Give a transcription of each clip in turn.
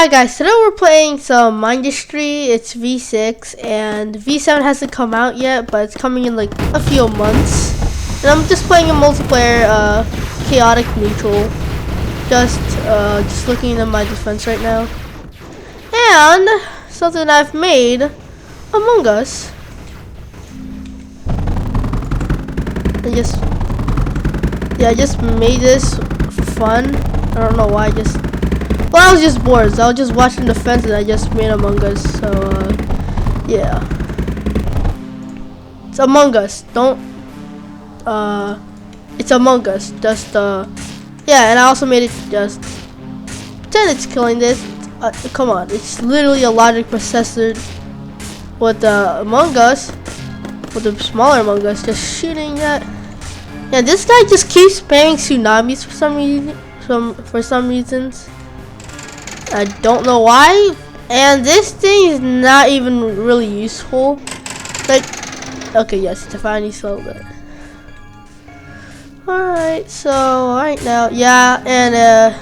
Hi guys, today we're playing some Mindustry. It's V6 and V7 hasn't come out yet, but it's coming in like a few months. And I'm just playing a multiplayer chaotic neutral. Just looking at my defense right now. And something I've made, Among Us. I just made this for fun. I don't know why, well, I was just bored, so I was just watching the fence and I just made Among Us, so, yeah. It's Among Us, it's Among Us, yeah, and I also made it pretend it's killing this. Come on, it's literally a logic processor with Among Us, with the smaller Among Us, just shooting at. Yeah, this guy just keeps spamming tsunamis for some reasons. I don't know why, and this thing is not even really useful. Like, okay, yes, Stefani sold it. Alright, so right now, yeah, and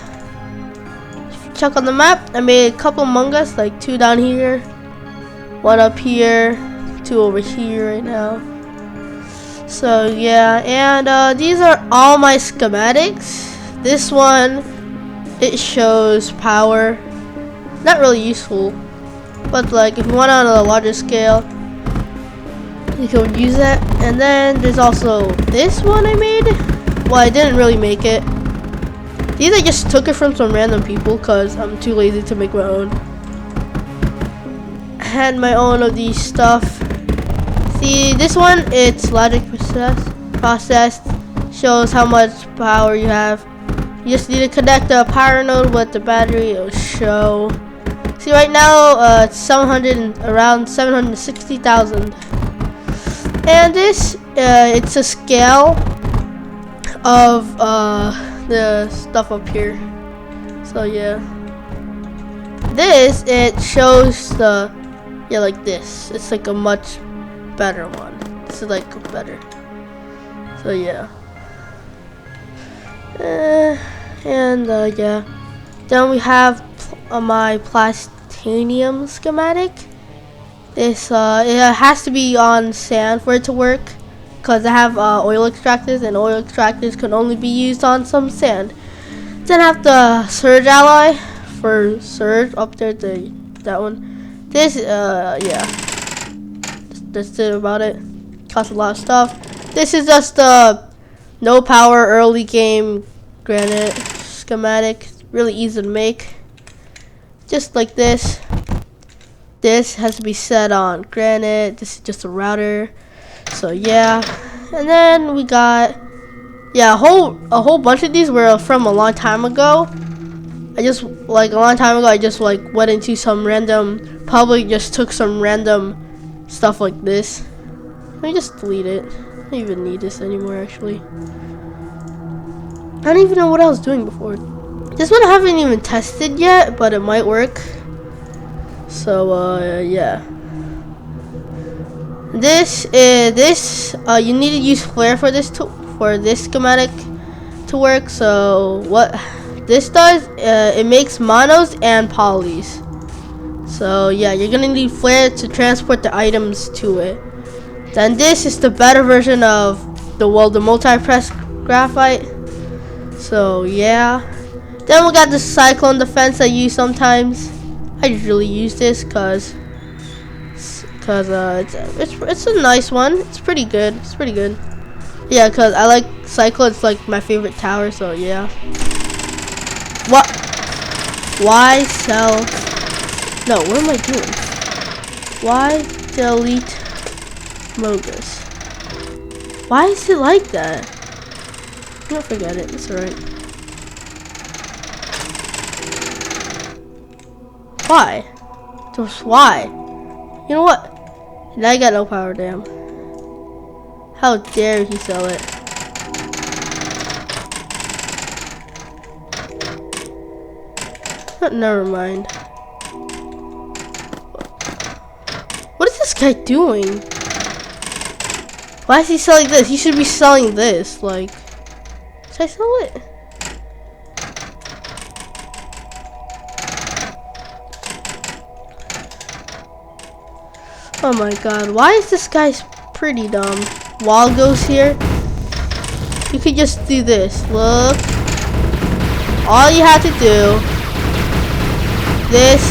if you check on the map, I made a couple Among Us, like 2 down here, 1 up here, 2 over here right now. So yeah, and these are all my schematics. This one, it shows power. Not really useful, but like if you want on a larger scale, you can use that. And then there's also this one I made. Well, I didn't really make it. These I just took it from some random people because I'm too lazy to make my own. I had my own of these stuff. See, this one, it's logic processed, shows how much power you have. You just need to connect the power node with the battery. It'll show. See, right now it's around 760,000. And this, it's a scale of the stuff up here. So yeah, this it shows the like this. It's like a much better one. This is like better. So yeah. Yeah. Then we have my plastinium schematic. This it has to be on sand for it to work, because I have oil extractors, and oil extractors can only be used on some sand. Then I have the surge alloy for surge up there. That one. This yeah. That's it about it. Costs a lot of stuff. This is just the no power early game granite schematic. Really easy to make. Just like this. This has to be set on granite. This is just a router. So yeah. And then we got a whole bunch of these were from a long time ago. I just went into some random public, just took some random stuff like this. Let me just delete it. I don't even need this anymore, actually. I don't even know what I was doing before. This one I haven't even tested yet, but it might work. So yeah. This you need to use flare for this schematic to work. So what this does, it makes monos and polys. So yeah, you're gonna need flare to transport the items to it. Then this is the better version of the multi-press graphite. So yeah. Then we got the Cyclone Defense I use sometimes. I usually use this cause it's a nice one. It's pretty good. It's pretty good. Yeah, cause I like Cyclone. It's like my favorite tower. So yeah. What? Why sell? No, what am I doing? Why delete Mogus? Why is it like that? Don't forget it. It's alright. Why? Just why? You know what? Now I got no power, damn. How dare he sell it? Never mind. What is this guy doing? Why is he selling this? He should be selling this. Like, should I sell it? Oh my god, why is this guy pretty dumb? Walkthough here. You could just do this. Look. All you have to do. This.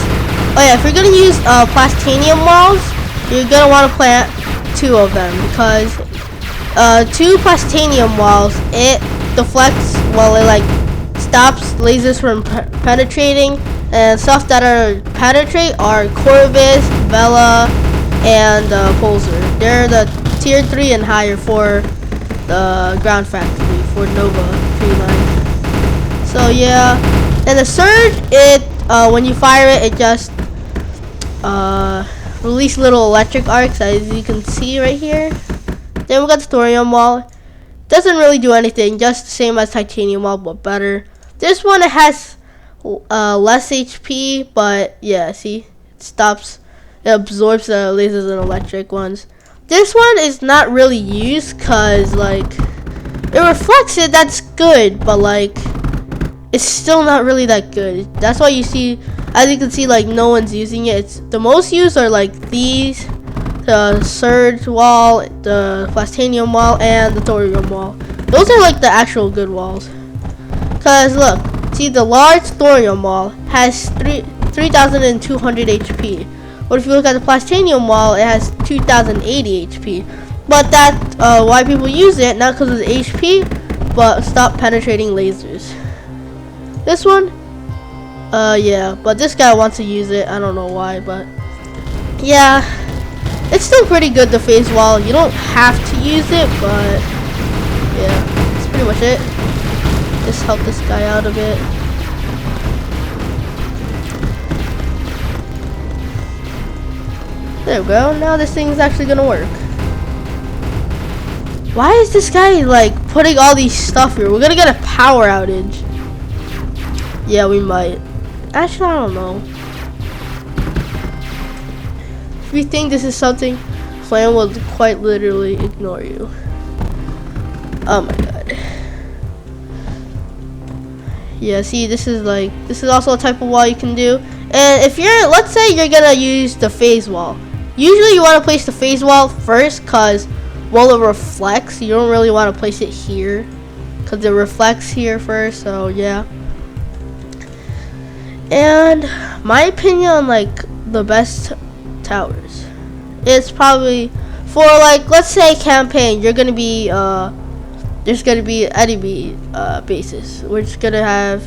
Oh yeah, if you're gonna use plastinium walls, you're gonna want to plant 2 of them because 2 plastinium walls, it deflects, well, it like stops lasers from penetrating, and stuff that are penetrate are Corvus, Vela, and Pulsar. They're the tier 3 and higher for the ground factory for Nova 39. So yeah, and the surge, it when you fire it, it just release little electric arcs, as you can see right here. Then we got the thorium wall. Doesn't really do anything, just the same as titanium wall, but better. This one, it has less HP, but yeah, see, it stops, it absorbs the lasers and electric ones. This one is not really used because like it reflects it, that's good, but like it's still not really that good. That's why you see, as you can see, like no one's using it. It's the most used are like these, the surge wall, the plastinium wall, and the thorium wall. Those are like the actual good walls. Cause look, see, the large thorium wall has 3,200 HP. But if you look at the plastinium wall, it has 2,080 HP. But that's why people use it, not because of the HP, but stop penetrating lasers. This one, yeah, but this guy wants to use it. I don't know why, but yeah, it's still pretty good, the phase wall. You don't have to use it, but yeah, that's pretty much it. Just help this guy out a bit. There we go. Now this thing's actually gonna work. Why is this guy like putting all these stuff here? We're gonna get a power outage. Yeah, we might. Actually, I don't know. If you think this is something, Flame will quite literally ignore you. Oh my god. Yeah, see, this is also a type of wall you can do. And if you're, let's say you're gonna use the phase wall. Usually you want to place the phase wall first because, well, it reflects. You don't really want to place it here because it reflects here first, so yeah. And my opinion on like the best towers, it's probably for like, let's say campaign, you're gonna be there's gonna be enemy bases. We're just gonna have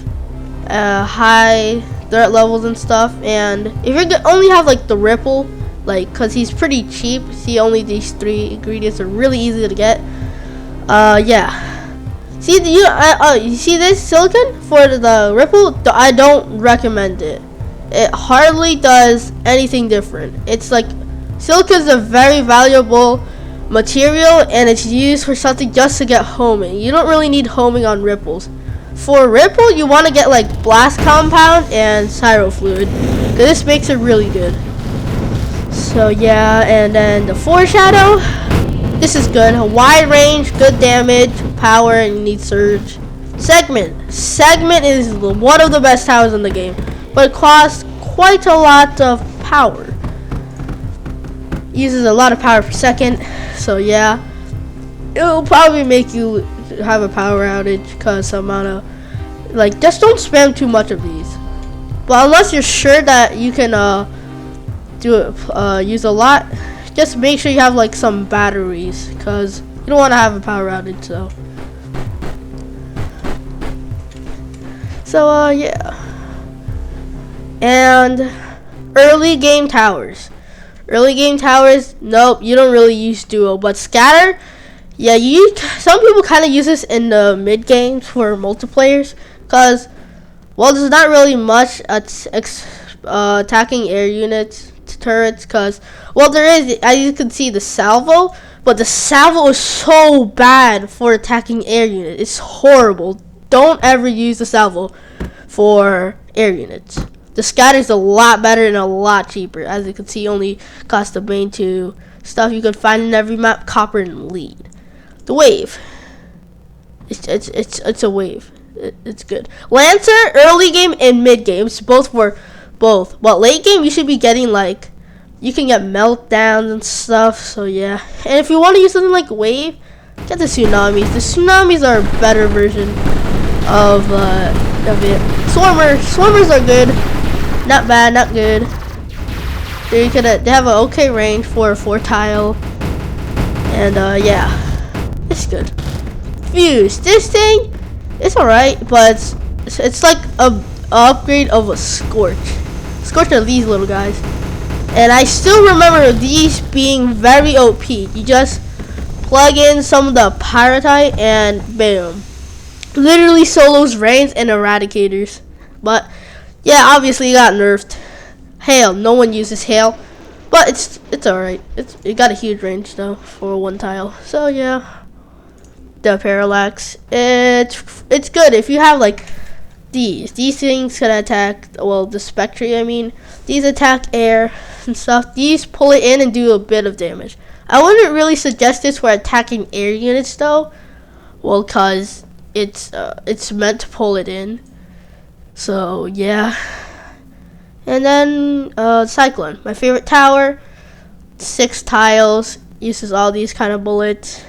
high threat levels and stuff. And if you only have like the ripple, like, cause he's pretty cheap. See, only these 3 ingredients are really easy to get. Yeah. See, you see this silicon for the ripple? I don't recommend it. It hardly does anything different. It's like, silica is a very valuable material, and it's used for something just to get homing. You don't really need homing on ripples. For ripple, you want to get like blast compound and cyro fluid, because this makes it really good. So yeah, and then the foreshadow. This is good. A wide range, good damage, power, and you need surge. Segment. Segment is one of the best towers in the game, but it costs quite a lot of power. Uses a lot of power per second, so yeah. It will probably make you have a power outage because amount of, like, just don't spam too much of these. But unless you're sure that you can use a lot, just make sure you have like some batteries, because you don't want to have a power outage. So yeah. And early game towers. Early game towers, nope, you don't really use duo, but scatter, yeah, some people kind of use this in the mid games for multiplayers, because, well, there's not really much attacking air units, turrets, because, well, there is, as you can see, the salvo, but the salvo is so bad for attacking air units. It's horrible. Don't ever use the salvo for air units. The scatter is a lot better and a lot cheaper. As you can see, only costs the main 2 stuff you can find in every map: copper and lead. The wave, it's a wave. It's good. Lancer, early game and mid game, both for both. But late game, you should be getting like you can get meltdowns and stuff. So yeah, and if you want to use something like wave, get the tsunamis. The tsunamis are a better version of it. Swarmers are good, not bad, not good. They have an okay range for a 4-tile, and yeah, it's good. Fuse, this thing, it's alright, but it's like a upgrade of a Scorch. Scorch are these little guys, and I still remember these being very OP. You just plug in some of the Pyrite and bam, literally solos range and eradicators. But yeah, obviously it got nerfed. Hail, no one uses hail, but it's alright. It got a huge range though for 1 tile. So yeah, the parallax, it's good if you have like these things can attack, well, the Spectre, I mean, these attack air and stuff. These pull it in and do a bit of damage. I wouldn't really suggest this for attacking air units though, well, cause it's meant to pull it in. So yeah. And then Cyclone, my favorite tower, 6 tiles, uses all these kind of bullets.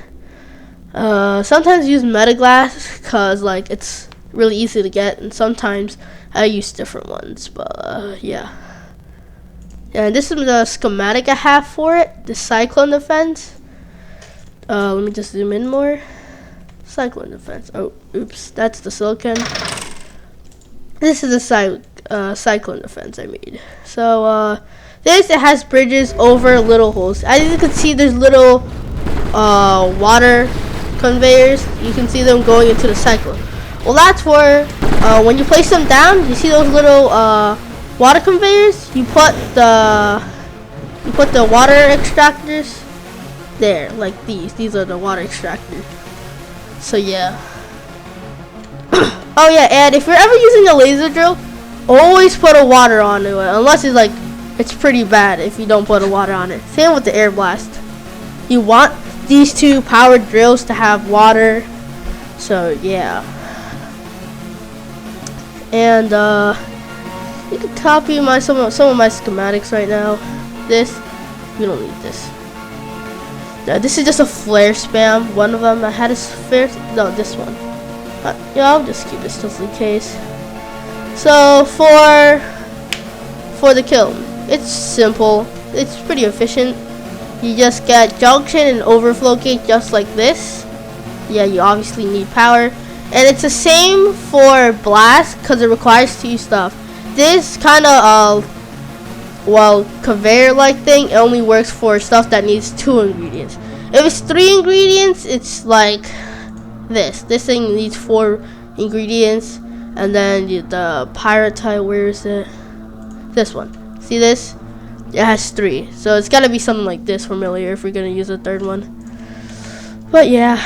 Sometimes use Metaglass cause like it's really easy to get, and sometimes I use different ones. But yeah. And this is the schematic I have for it, the Cyclone Defense. Let me just zoom in more. Cyclone Defense. Oh, oops, that's the silicon. This is the Cyclone Defense I made. So it has bridges over little holes. As you can see, there's little water conveyors. You can see them going into the cyclone. Well, that's for when you place them down. You see those little water conveyors? You put the water extractors there, like these. These are the water extractors. So yeah. Oh yeah, and if you're ever using a laser drill, always put a water onto it, unless it's pretty bad if you don't put a water on it. Same with the air blast. You want these 2 powered drills to have water. So yeah. And you can copy some of my schematics right now. This, you don't need this. No, this is just a flare spam. One of them I had a flare. No, this one. Yeah, I'll just keep this just in case. So for the kiln, it's simple. It's pretty efficient. You just get junction and overflow gate just like this. Yeah, you obviously need power. And it's the same for blast because it requires 2 stuff. This kind of conveyor like thing, it only works for stuff that needs 2 ingredients. If it's 3 ingredients, it's like this. This thing needs 4 ingredients. And then the Pyrite, where is it? This one. See this? It has 3. So it's gotta be something like this familiar if we're gonna use a 3rd one. But yeah.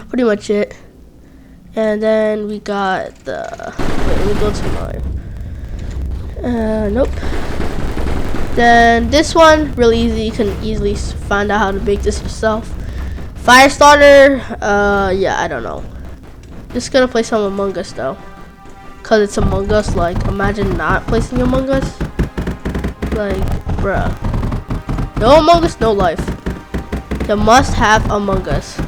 Pretty much it. And then we got the, wait, let me go to my, nope. Then this one, really easy. You can easily find out how to make this yourself. Fire starter, yeah, I don't know. Just gonna play some Among Us though, cause it's Among Us. Like, imagine not placing Among Us. Like, bruh. No Among Us, no life. You must have Among Us.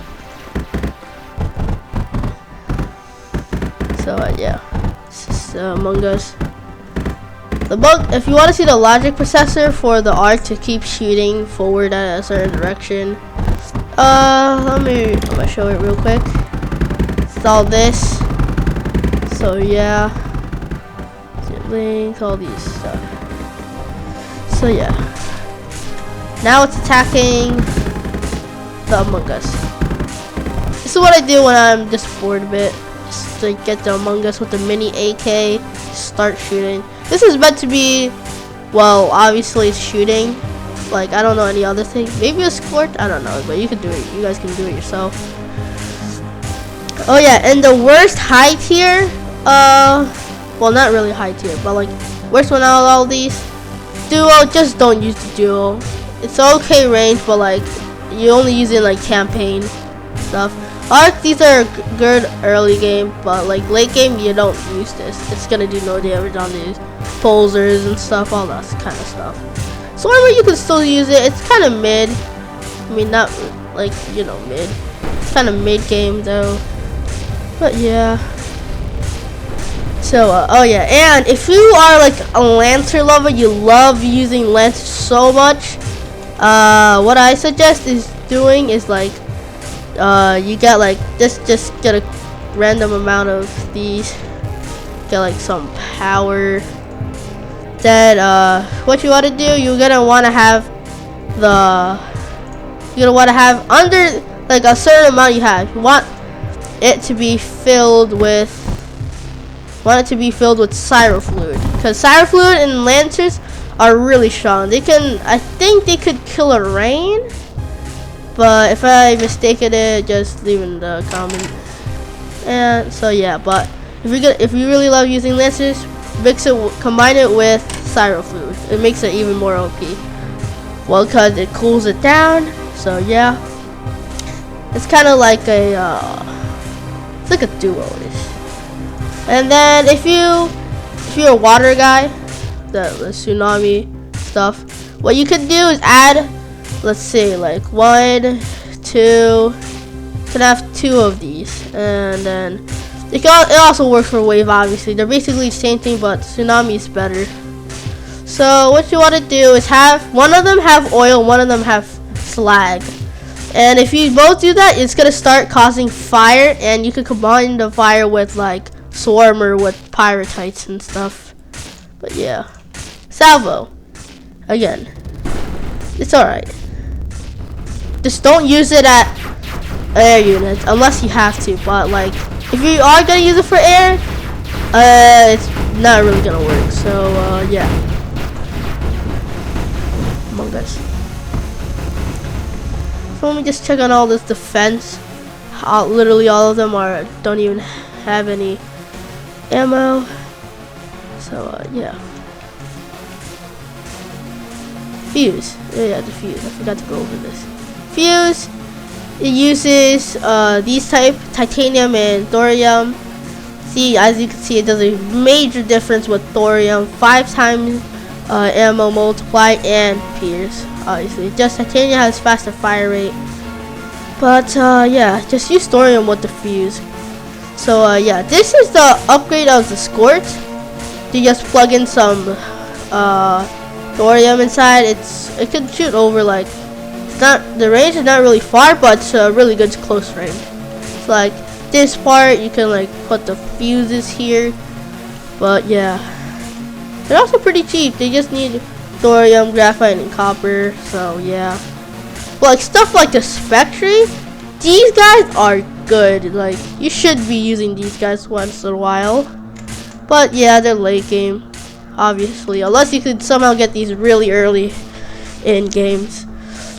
So yeah, this is Among Us. The bug, if you want to see the logic processor for the arc to keep shooting forward at a certain direction, I'm gonna show it real quick. Install this. So yeah, link, all these stuff. So yeah, now it's attacking the Among Us. This is what I do when I'm just bored a bit. Just to get the Among Us with the mini AK, start shooting. This is meant to be, well, obviously it's shooting. Like, I don't know any other thing. Maybe a squirt, I don't know, but you can do it. You guys can do it yourself. Oh yeah, and the worst high tier, well, not really high tier, but like worst one out of all these, duo. Just don't use the duo. It's okay range, but like you only use it in like campaign stuff. Arc, these are good early game, but like late game you don't use this. It's gonna do no damage on these posers and stuff, all that kind of stuff. Stormer, you can still use it. It's kind of mid. I mean, not like, you know, mid. It's kind of mid game though. But yeah. So, oh yeah, and if you are like a Lancer lover, you love using Lancer so much, what I suggest is doing is like, you get like, just get a random amount of these, get like some power. Then, what you want to do, you're gonna want to have under like a certain amount you have. You want it to be filled with Cyro Fluid, because Cyro Fluid and Lancers are really strong. They can, I think they could kill a rain, but if I mistaken it, just leave in the comment. And so yeah, but if you really love using Lancers, combine it with Cyro Fluid. It makes it even more OP. Well, because it cools it down. So yeah, it's kind of like a it's like a duo-ish. And then if you're a water guy, the tsunami stuff, what you could do is add, let's say like 1, 2, you can have 2 of these, and then it also works for wave. Obviously, they're basically the same thing, but tsunami is better. So what you want to do is have one of them have oil, one of them have slag, and if you both do that, it's gonna start causing fire, and you can combine the fire with like Swarmer with Pyrotites and stuff. But yeah, Salvo, again, it's alright. Just don't use it at air units unless you have to, but like if you are gonna use it for air, it's not really gonna work. So yeah, Among Us. So let me just check on all this defense. Literally all of them don't even have any ammo. So yeah, fuse. Yeah, the fuse. I forgot to go over this. Fuse. It uses these type, titanium and thorium. See, as you can see, it does a major difference with thorium. 5 times ammo multiply and pierce. Obviously, just titanium has faster fire rate. But yeah, just use thorium with the fuse. So yeah, this is the upgrade of the Squirt. You just plug in some thorium inside. It can shoot over like, the range is not really far, but it's really good close range. So like this part, you can like put the fuses here. But yeah, they're also pretty cheap. They just need thorium, graphite, and copper. So yeah, but like stuff like the Spectre, these guys are good. Like you should be using these guys once in a while. But yeah, they're late game, obviously, unless you could somehow get these really early in games.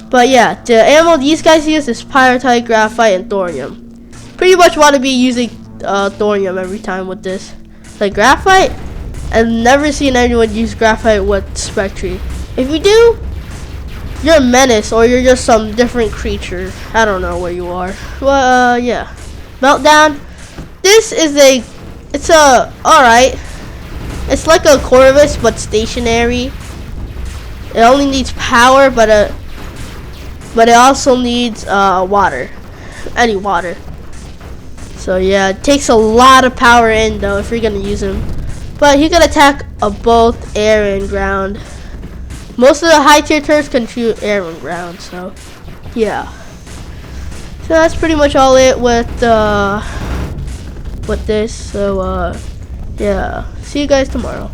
But yeah, the ammo these guys use is Pyrotite, Graphite, and Thorium. Pretty much want to be using Thorium every time with this. Like Graphite, I've never seen anyone use Graphite with Spectre. If you do, you're a menace, or you're just some different creature. I don't know where you are. Well, yeah. Meltdown. This is it's alright. It's like a Corvus, but stationary. It only needs power, but it also needs water. Any water. So yeah, it takes a lot of power in though if you're gonna use him. But he can attack both air and ground. Most of the high tier turrets can shoot air and ground, so yeah. So that's pretty much all it with this. So yeah, see you guys tomorrow.